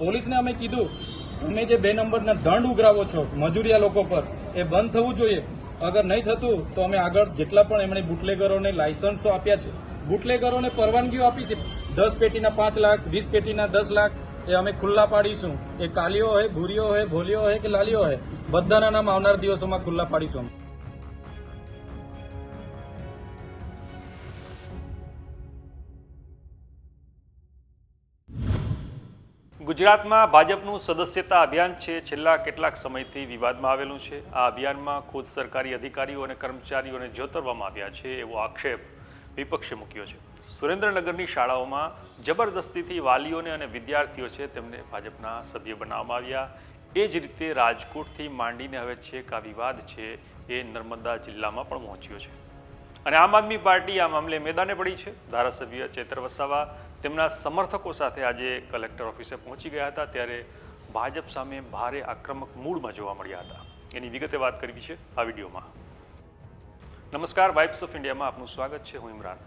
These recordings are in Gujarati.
પોલીસને અમે કીધું તમે જે 2 નંબરના દંડ ઉઘરાવો છો મજૂરિયા લોકો પર એ બંધ થવું જોઈએ. અગર નહીં થતું તો અમે આગળ જેટલા પણ એમણે બુટલેગરોને લાયસન્સો આપ્યા છે, બુટલેગરોને પરવાનગીઓ આપી છે, 10 પેટીના 5 લાખ, 20 પેટીના 10 લાખ એ અમે ખુલ્લા પાડીશું. એ કાલીઓ હોય, ભૂરીઓ હોય, ભોલીઓ હોય કે લાલીઓ હોય, બધાના નામ આવનાર દિવસોમાં ખુલ્લા પાડીશું. ગુજરાતમાં ભાજપનું સદસ્યતા અભિયાન છે છેલ્લા કેટલાક સમયથી વિવાદમાં આવેલું છે. આ અભિયાનમાં ખુદ સરકારી અધિકારીઓ અને કર્મચારીઓને જોતરવામાં આવ્યા છે એવો આક્ષેપ વિપક્ષે મૂક્યો છે. સુરેન્દ્રનગરની શાળાઓમાં જબરદસ્તીથી વાલીઓને અને વિદ્યાર્થીઓ છે તેમને ભાજપના સભ્ય બનાવવામાં આવ્યા. એ જ રીતે રાજકોટથી માંડીને હવે છેક આ વિવાદ છે એ નર્મદા જિલ્લામાં પણ પહોંચ્યો છે અને આમ આદમી પાર્ટી આ મામલે મેદાને પડી છે. ધારાસભ્ય ચૈતર વસાવા તેમના સમર્થકો સાથે આજે કલેક્ટર ઓફિસે પહોંચી ગયા હતા ત્યારે ભાજપ સામે ભારે આક્રમક મૂડમાં જોવા મળ્યા હતા. એની વિગતે વાત કરવી છે આ વિડીયોમાં. નમસ્કાર, વાઇબ્સ ઓફ ઇન્ડિયામાં આપનું સ્વાગત છે. હું ઇમરાન.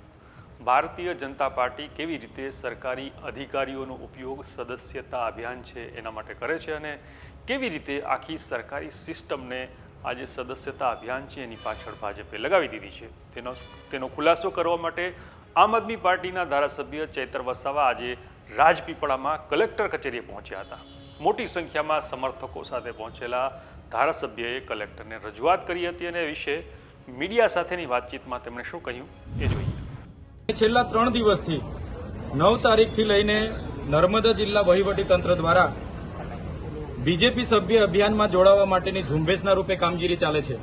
ભારતીય જનતા પાર્ટી કેવી રીતે સરકારી અધિકારીઓનો ઉપયોગ સદસ્યતા અભિયાન છે એના માટે કરે છે અને કેવી રીતે આખી સરકારી સિસ્ટમને આજે સદસ્યતા અભિયાન છે એની પાછળ ભાજપે લગાવી દીધી છે તેનો ખુલાસો કરવા માટે આમ આદમી પાર્ટીના ધારાસભ્ય ચૈતર વસાવા આજે રાજપીપળામાં કલેક્ટર કચેરીએ પહોંચ્યા હતા. મોટી સંખ્યામાં સમર્થકો સાથે પહોંચેલા ધારાસભ્યએ કલેક્ટરને રજૂઆત કરી હતી અને વિશે મીડિયા સાથેની વાતચીતમાં તેમણે શું કહ્યું એ જોઈએ. છેલ્લા 3 દિવસથી 9 તારીખથી લઈને નર્મદા જિલ્લા વહીવટીતંત્ર દ્વારા બીજેપી સભ્ય અભિયાનમાં જોડાવા માટેની ઝુંબેશના રૂપે કામગીરી ચાલે છે.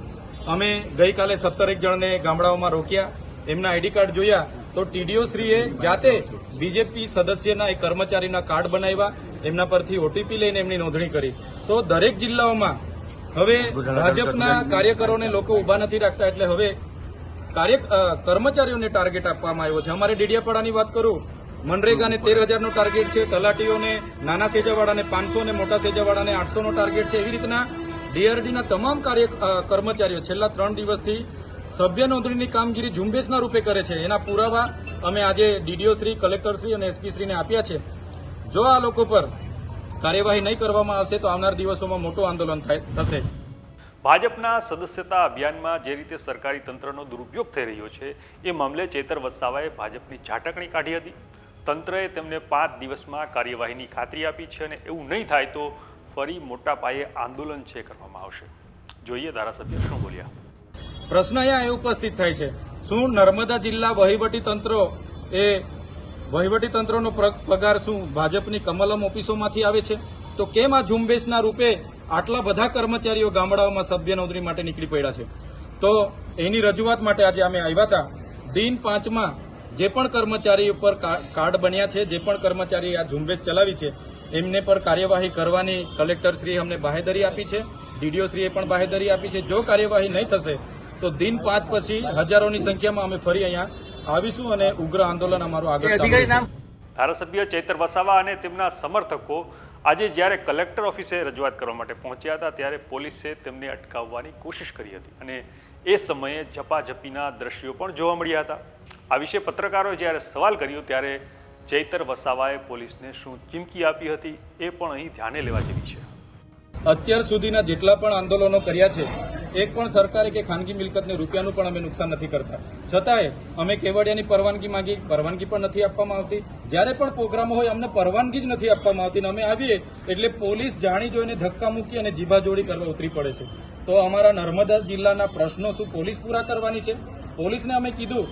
અમે ગઈકાલે 17 જણને ગામડાઓમાં રોક્યા, એમના આઈડી કાર્ડ જોયા તો ટીડીઓ શ્રીએ જાતે બીજેપી સદસ્યના એક કર્મચારીના કાર્ડ બનાવ્યા, એમના પરથી ઓટીપી લઈને એમની નોંધણી કરી. તો દરેક જિલ્લાઓમાં હવે ભાજપના કાર્યકરોને લોકો ઉભા નથી રાખતા એટલે હવે કર્મચારીઓને ટાર્ગેટ આપવામાં આવ્યો છે. અમારે ડેડિયાપાડાની વાત કરું, મનરેગાને 13,000નો ટાર્ગેટ છે, તલાટીઓને નાના સેજાવાળાને 500 અને મોટા સેજાવાળાને 800નો ટાર્ગેટ છે. એવી રીતના ડીઆરડીના તમામ કર્મચારીઓ છેલ્લા 3 દિવસથી સભ્ય નોંધણીની કામગીરી ઝુંબેશના રૂપે કરે છે. એના પુરાવા અમે આજે ડીડીઓ શ્રી, કલેક્ટર શ્રી અને એસપી શ્રીને આપ્યા છે. જો આ લોકો પર કાર્યવાહી નહીં કરવામાં આવશે તો આવનાર દિવસોમાં મોટું આંદોલન થશે. ભાજપના સદસ્યતા અભિયાનમાં જે રીતે સરકારી તંત્રનો દુરુપયોગ થઈ રહ્યો છે એ મામલે ચૈતર વસાવાએ ભાજપની ઝાટકણી કાઢી હતી. તંત્રએ તેમને 5 દિવસમાં કાર્યવાહીની ખાતરી આપી છે અને એવું નહીં થાય તો ફરી મોટા પાયે આંદોલન છે કરવામાં આવશે. જોઈએ ધારાસભ્ય શું બોલ્યા. પ્રશ્ન અહીંયા એ ઉપસ્થિત થાય છે, શું નર્મદા જિલ્લા વહીવટીતંત્રનો પગાર શું ભાજપની કમલમ ઓફિસોમાંથી આવે છે? તો કેમ આ ઝુંબેશના રૂપે આટલા બધા કર્મચારીઓ ગામડાઓમાં સભ્ય નોંધણી માટે નીકળી પડ્યા છે? તો એની રજૂઆત માટે આજે અમે આવ્યા હતા. દિન 5માં જે પણ કર્મચારી ઉપર કાર્ડ બન્યા છે, જે પણ કર્મચારી આ ઝુંબેશ ચલાવી છે એમને પર કાર્યવાહી કરવાની કલેક્ટરશ્રીએ અમને બાહેધરી આપી છે, ડીડીઓશ્રીએ પણ બાહેધરી આપી છે. જો કાર્યવાહી નહીં થશે તો દિન 5 પછી હજારોની સંખ્યામાં અમે ફરી અહીંયા આવીશું અને ઉગ્ર આંદોલન અમારું આગળ ચાલુ. ધારાસભ્ય ચૈતર વસાવા અને તેમના સમર્થકો આજે જ્યારે કલેક્ટર ઓફિસે રજૂઆત કરવા માટે પહોંચ્યા હતા ત્યારે પોલીસે તેમને અટકાવવાની કોશિશ કરી હતી અને એ સમયે ઝપાઝપીના દ્રશ્યો પણ જોવા મળ્યા હતા. આ વિશે પત્રકારોએ જ્યારે સવાલ કર્યો ત્યારે ચૈતર વસાવાએ પોલીસને શું ચીમકી આપી હતી એ પણ અહીં ધ્યાને લેવા જેવી છે. અત્યાર સુધીના જેટલા પણ આંદોલનો કર્યા છે એક પણ સરકારે કે ખાનગી મિલકતને રૂપિયાનું પણ અમે નુકસાન નથી કરતા. છતાંય અમે કેવડિયાની પરવાનગી માંગી, પરવાનગી પણ નથી આપવામાં આવતી. જ્યારે પણ પ્રોગ્રામો હોય અમને પરવાનગી જ નથી આપવામાં આવતી. અમે આવીએ એટલે પોલીસ જાણી જોઈને ધક્કા મૂકી અને જીભાજોડી કરવા ઉતરી પડે છે. તો અમારા નર્મદા જિલ્લાના પ્રશ્નો શું પોલીસ પૂરા કરવાની છે? પોલીસને અમે કીધું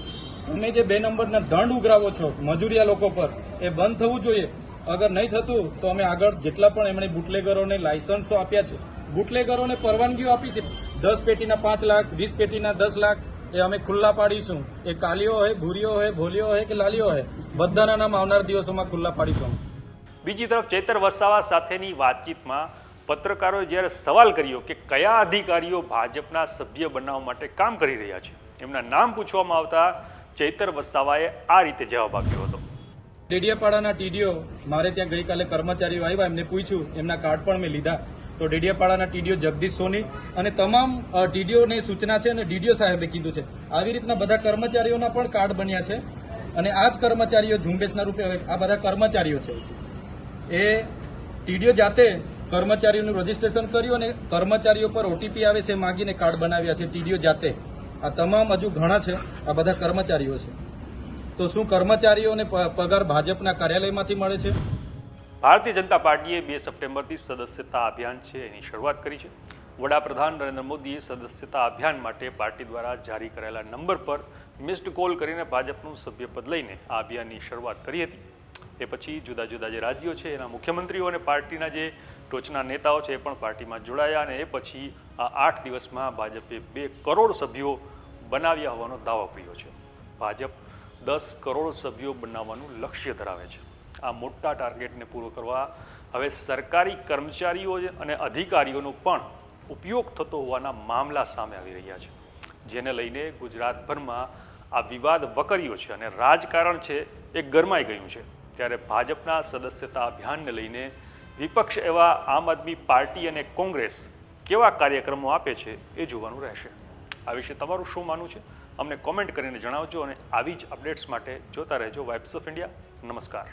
તમે જે 2 નંબરના દંડ ઉઘરાવો છો મજૂરિયા લોકો પર એ બંધ થવું જોઈએ. અગર નહીં થતું તો અમે આગળ જેટલા પણ એમણે બુટલેગરોને લાયસન્સો આપ્યા છે, બુટલેગરોને પરવાનગીઓ આપી છે, 10 પેટીના 5 લાખ, 20 પેટીના 10 લાખ એ અમે ખુલ્લા પાડીશું. એ કાલીઓ હોય, ભૂરીઓ હોય, ભોલીઓ હોય કે લાલીઓ હોય, બધાના નામ આવનાર દિવસોમાં ખુલ્લા પાડીશું. બીજી તરફ ચૈતર વસાવા સાથેની વાતચીતમાં પત્રકારોએ જ્યારે સવાલ કર્યો કે કયા અધિકારીઓ ભાજપના સભ્ય બનાવવા માટે કામ કરી રહ્યા છે, એમના નામ પૂછવામાં આવતા ચૈતર વસાવાએ આ રીતે જવાબ આપ્યો હતો. ડેડિયાપાડાના ટીડીઓ મારે ત્યાં ગઈકાલે કર્મચારીઓ આવ્યા, એમને પૂછ્યું, એમના કાર્ડ પણ મેં લીધા. તો ડેડિયાપાડાના ટીડીઓ જગદીશ સોની અને તમામ ટીડીઓને સૂચના છે અને ડીડીઓ સાહેબે કીધું છે. આવી રીતના બધા કર્મચારીઓના પણ કાર્ડ બન્યા છે અને આ જ કર્મચારીઓ ઝુંબેશના રૂપે આ બધા કર્મચારીઓ છે એ ટીડીઓ જાતે કર્મચારીઓનું રજીસ્ટ્રેશન કર્યું અને કર્મચારીઓ પર ઓટીપી આવે છે માગીને કાર્ડ બનાવ્યા છે ટીડીઓ જાતે. આ તમામ હજુ ઘણા છે, આ બધા કર્મચારીઓ છે. તો શું કર્મચારીઓને પગાર ભાજપના કાર્યાલયમાંથી મળે છે? ભારતીય જનતા પાર્ટીએ 2 સપ્ટેમ્બરથી સદસ્યતા અભિયાન છે એની શરૂઆત કરી છે. વડાપ્રધાન નરેન્દ્ર મોદીએ સદસ્યતા અભિયાન માટે પાર્ટી દ્વારા જારી કરેલા નંબર પર મિસ્ડ કોલ કરીને ભાજપનું સભ્યપદ લઈને આ અભિયાનની શરૂઆત કરી હતી. એ પછી જુદા જુદા જે રાજ્યો છે એના મુખ્યમંત્રીઓ અને પાર્ટીના જે ટોચના નેતાઓ છે એ પણ પાર્ટીમાં જોડાયા અને એ પછી આ 8 દિવસમાં ભાજપે 2 કરોડ સભ્યો બનાવ્યા હોવાનો દાવો કર્યો છે. ભાજપ 10 કરોડ સભ્યો બનાવવાનું લક્ષ્ય ધરાવે છે. આ મોટા ટાર્ગેટને પૂરો કરવા હવે સરકારી કર્મચારીઓ અને અધિકારીઓનો પણ ઉપયોગ થતો હોવાના મામલા સામે આવી રહ્યા છે, જેને લઈને ગુજરાતભરમાં આ વિવાદ વકર્યો છે અને રાજકારણ છે એ ગરમાઈ ગયું છે. ત્યારે ભાજપના સદસ્યતા અભિયાનને લઈને વિપક્ષ એવા આમ આદમી પાર્ટી અને કોંગ્રેસ કેવા કાર્યક્રમો આપે છે એ જોવાનું રહેશે. આ વિશે તમારું શું માનવું છે અમને કોમેન્ટ કરીને જણાવજો અને આવી જ અપડેટ્સ માટે જોતા રહેજો વાઇબ્સ ઓફ ઇન્ડિયા. નમસ્કાર.